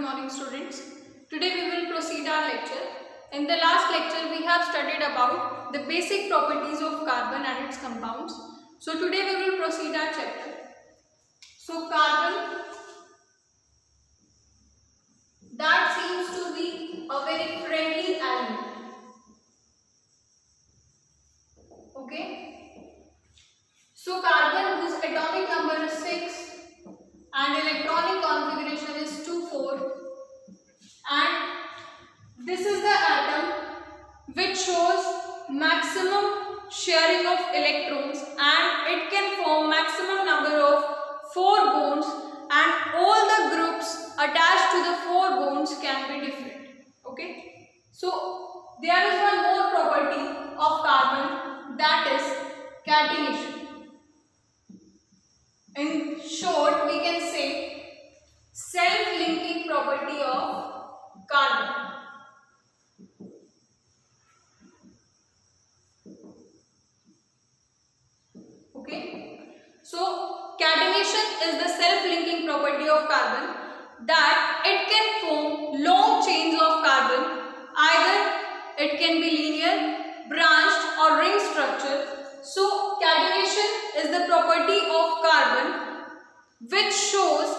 morning students. Today we will proceed our lecture. In the last lecture we have studied about the basic properties of carbon and its compounds. So today we will proceed our chapter. So carbon, that seems to be a very friendly element. Okay. So carbon, whose atomic number is 6 and electronic configuration is 2,4, and this is the atom which shows maximum sharing of electrons, and it can form maximum number of 4 bonds, and all the groups attached to the 4 bonds can be different. Okay. So there is one more property of carbon, that is catenation. In short, we can say self-linking property of carbon. Okay. So catenation is the self-linking property of carbon, that it can form long chains of carbon. Either it can be linear, branched or ring structure. So catenation is the property of carbon which shows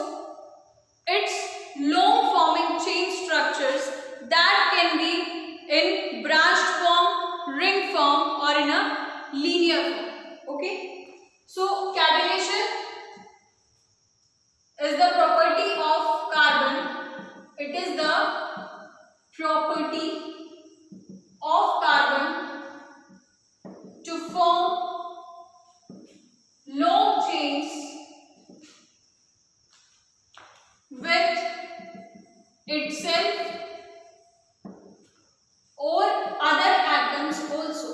its long forming chain structures that can be in branched form, ring form or in a linear form. Okay. So catenation is the property of carbon. It is the property of carbon to form long chains with itself or other atoms also.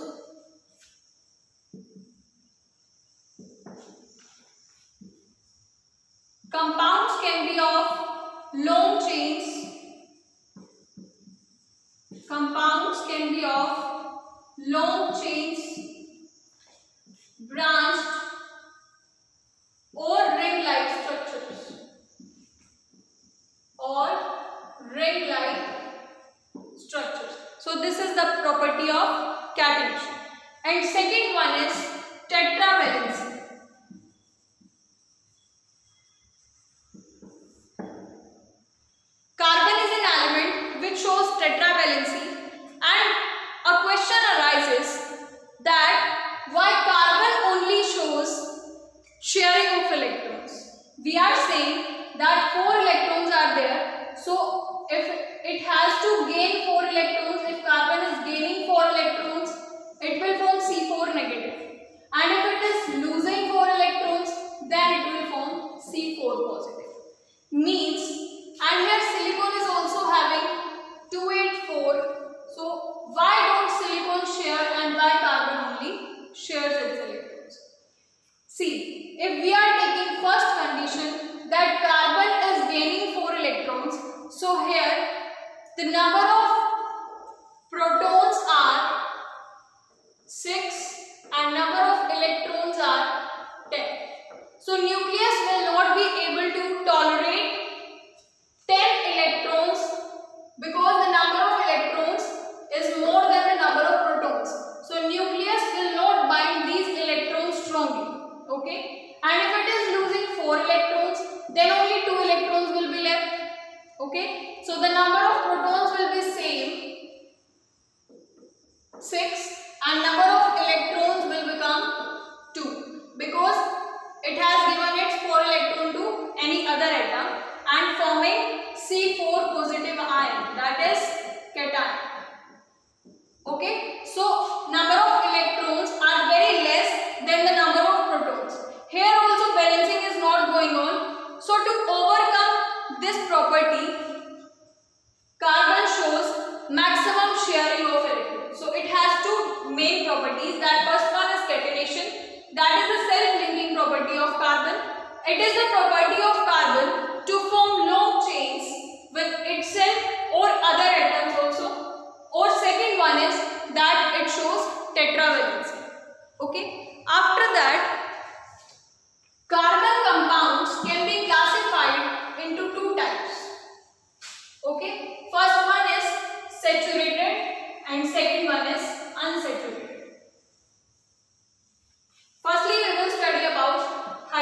Compounds can be of long chains. Compounds can be of long chains, branched or ring-like structures. So this is the property of catenation. And second one is tetravalency. Carbon is an element which shows tetravalency, and a question arises that why carbon only shows sharing of electrons. We are saying that 4 electrons are there, so if it has to gain 4 electrons, if carbon is gaining 4 electrons, it will form C4 negative, and if it is losing 4 electrons, then it will form C4 positive. Means, and here silicon is also having 284, so why don't silicon share and why carbon only shares its electrons? See, if we are taking first condition that carbon is gaining 4 electrons, so here the number of protons are 6 and number of electrons are 10. So nucleus will not be able to tolerate 10 electrons because the number of electrons is more than the number of protons. So nucleus will not bind these electrons strongly. Okay, and if it is losing 4 electrons, then only 2 electrons will be left. Okay, so the number of protons will be same, 6, and number of electrons will become 2 because it has given its 4 electron to any other atom and forming C4 positive ion, that is cation. Okay, so number of electrons are very less than the number of protons. Here also balancing is not going on. So to overcome this property, carbon shows maximum sharing of electrons. So it has two main properties. That first one is catenation. That is the self-linking property of carbon. It is the property of carbon to form long chains with itself or other atoms also. Or second one is that it shows tetravalency. Okay. After that, carbon compounds can be classified into 2 types.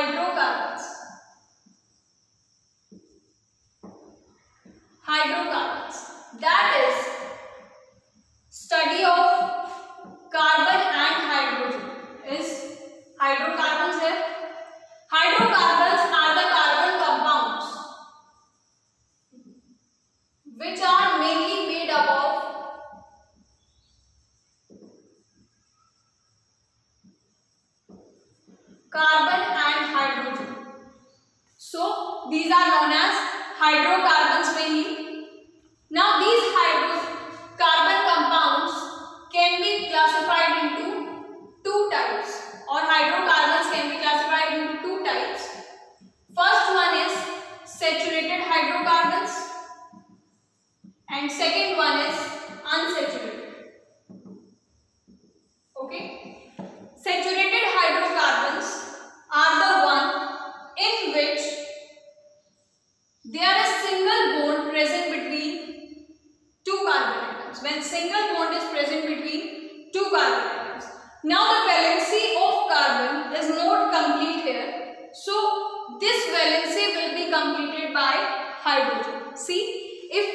hydrocarbons. Hydrocarbons, that is study of carbon and hydrogen, is hydrocarbons here. Hydrocarbons are the carbon compounds which are mainly made up of carbon and hydrogen. So these are known as hydrocarbons mainly. Now these hydrocarbon compounds can be classified into two types, or hydrocarbons can be classified into two types. First one is saturated hydrocarbons and second one is unsaturated. Okay, saturated hydrocarbons are the one in which there is single bond present between two carbon atoms. When single bond is present between two carbon atoms, now the valency of carbon is not complete here, so this valency will be completed by hydrogen. See, if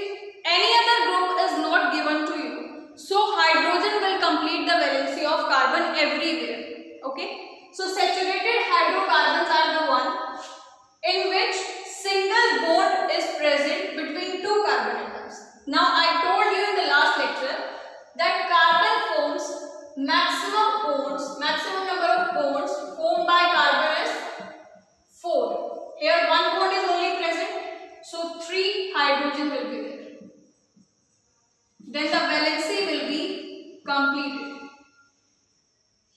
any other group is not given to you, so hydrogen will complete the valency of carbon everywhere. Okay, so saturated hydrocarbons are the one in which single bond is present between two carbon atoms. Now I told you in the last lecture that carbon forms maximum number of bonds formed by carbon is 4. Here one bond is only present, so 3 hydrogen will be there. Then the valency will be completed.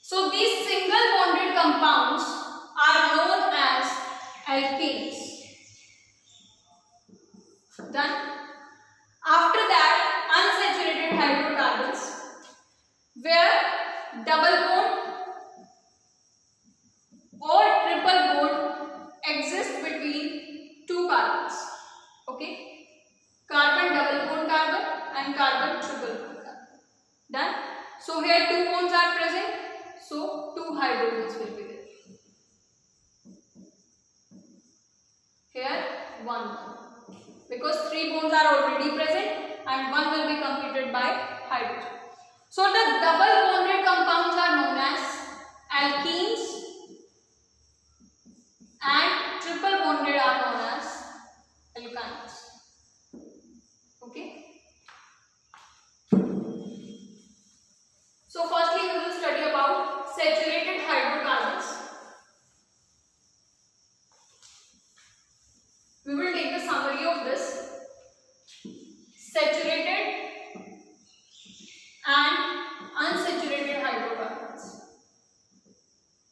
So these single bonded compounds are known as alkanes. Done. After that, unsaturated hydrocarbons, where double bond or triple bond exist between two carbons. Okay, carbon double bond carbon and carbon triple bond carbon. Done. So here 2 bonds are present, so 2 hydrogens will be there. Here 1 bond, because 3 bonds are already present and 1 will be completed by hydrogen. So the double bonded compounds are known as alkenes and triple bonded are known as alkynes. Okay. So firstly we will study about saturated hydrocarbons. We will take the summary of this. Saturated and unsaturated hydrocarbons.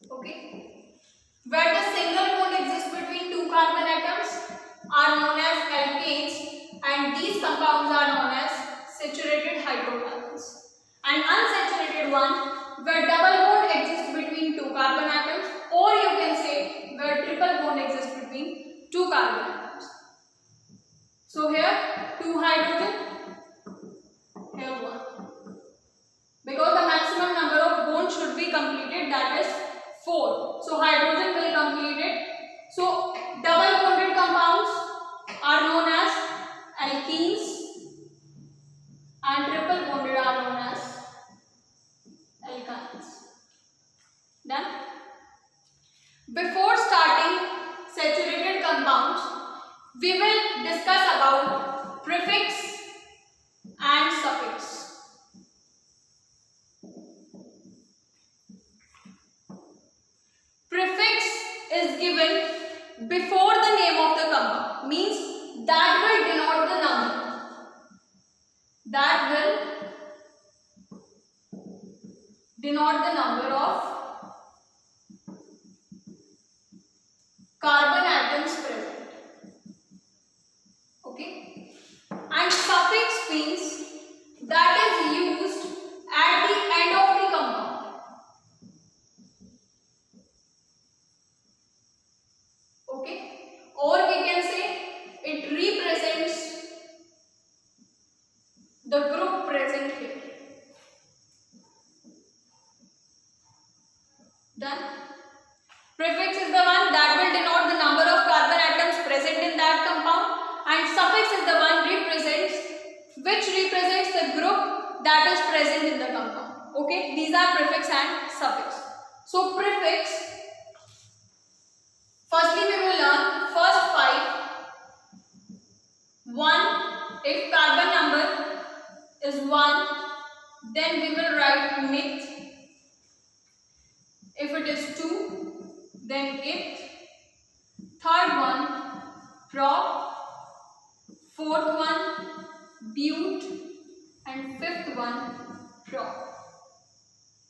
Okay. Where the single bond exists between two carbon atoms are known as alkanes, and these compounds are known as saturated hydrocarbons. And unsaturated one, where double bond exists between two carbon atoms, or you can say where triple bond exists between two carbon atoms. So here 2 hydrogen, here 1. Because the maximum number of bonds should be completed, that is 4. So hydrogen will complete it. So double bonded compounds are known as alkenes and triple bonded are known as alkynes. Done. Before starting saturated compounds, we will discuss about prefix and suffix. Prefix is given before the name of the compound, means that will denote the number. That will denote the number of carbon atoms present. Okay. And suffix means that is used at the end of the compound. Okay. Or we can say it represents the group present here. Done. Prefix is the one that will and suffix is the one which represents the group that is present in the compound. Okay, these are prefix and suffix. So prefix, firstly we will learn first 5. 1, if carbon number is 1, then we will write meth. If it is 2, then it. Third one, prop. Fourth one, but. And fifth one, prop.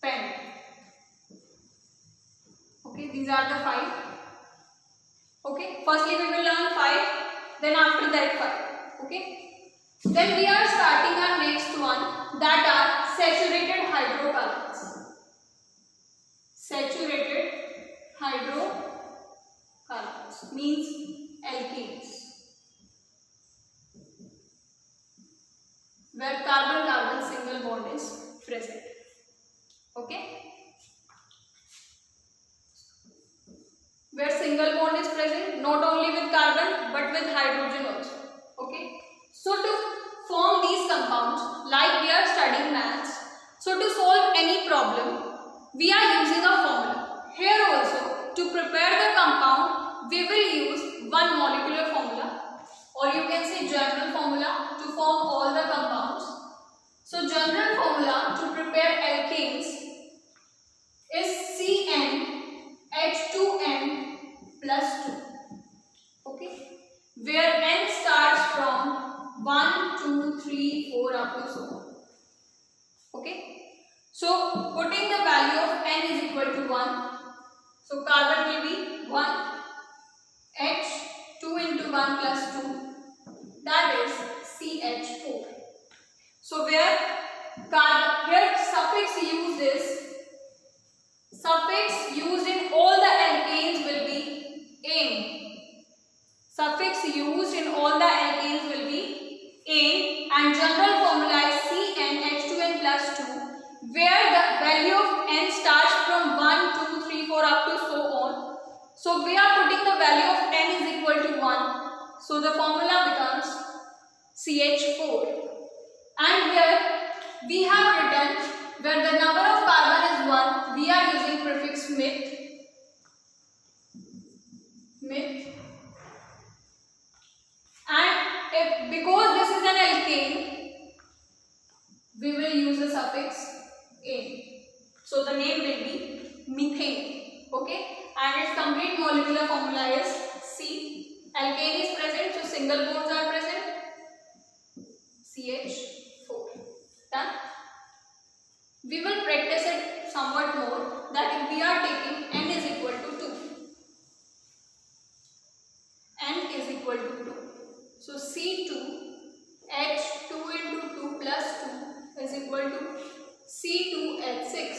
Pen. Okay, these are the 5. Okay, firstly we will learn 5, then after that 5. Okay, then we are starting our next one, that are saturated hydrocarbons. Saturated hydrocarbons means alkanes, where carbon-carbon single bond is present. Okay, where single bond is present not only with carbon but with hydrogen also. Okay, so to form these compounds, like we are studying maths, so to solve any problem we are using a formula. Here also, to prepare the compound we will use one molecular formula, or you can say general formula, to form all the compounds. So general formula to prepare alkanes is CnH2n plus 2. Okay, where n starts from 1, 2, 3, 4 up to so on. Okay, so putting the value of n is equal to 1. So carbon will be 1, H 2 into 1 plus 2, that is CH4. So where here suffix used in all the alkanes will be ane. Suffix used in all the alkanes will be ane, and general formula is CnH2n plus 2, where the value of n starts from 1, 2, 3, 4 up to so on. So we are putting the value of n is equal to 1. So the formula becomes CH4. And here we have written, where the number of carbon is 1, we are using prefix meth. And because this is an alkane, we will use the suffix ane. So the name will be methane. Okay, and its complete molecular formula is C. Alkane is present, so single bonds are present. CH4. Done. We will practice it somewhat more, that if we are taking n is equal to 2. N is equal to 2. So C2 H2 into 2 plus 2 is equal to C2H6.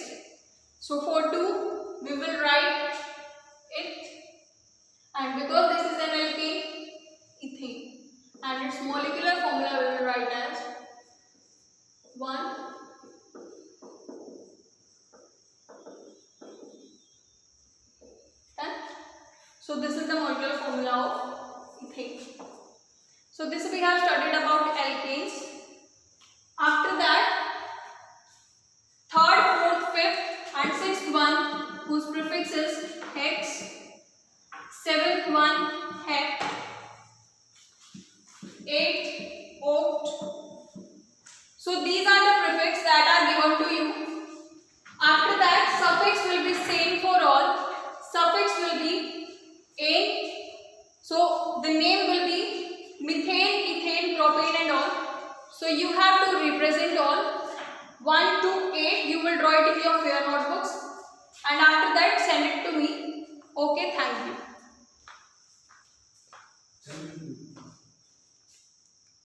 So for 2 we will write it, and because this is an alkane, ethane, and its molecular formula we will write as 1 done. So this is the molecular formula of ethane. So this we have studied about alkanes. After that, third, fourth, fifth and sixth one whose prefix is hex, seventh one hep, eighth oct. So these are the prefix that are given to you. After that, suffix will be same for all. Suffix will be ane. So the name will be methane, ethane, propane and all. So you have to represent all. 1 to 8 you will draw it in your fair notebooks, and after that send it to me. Okay, thank you.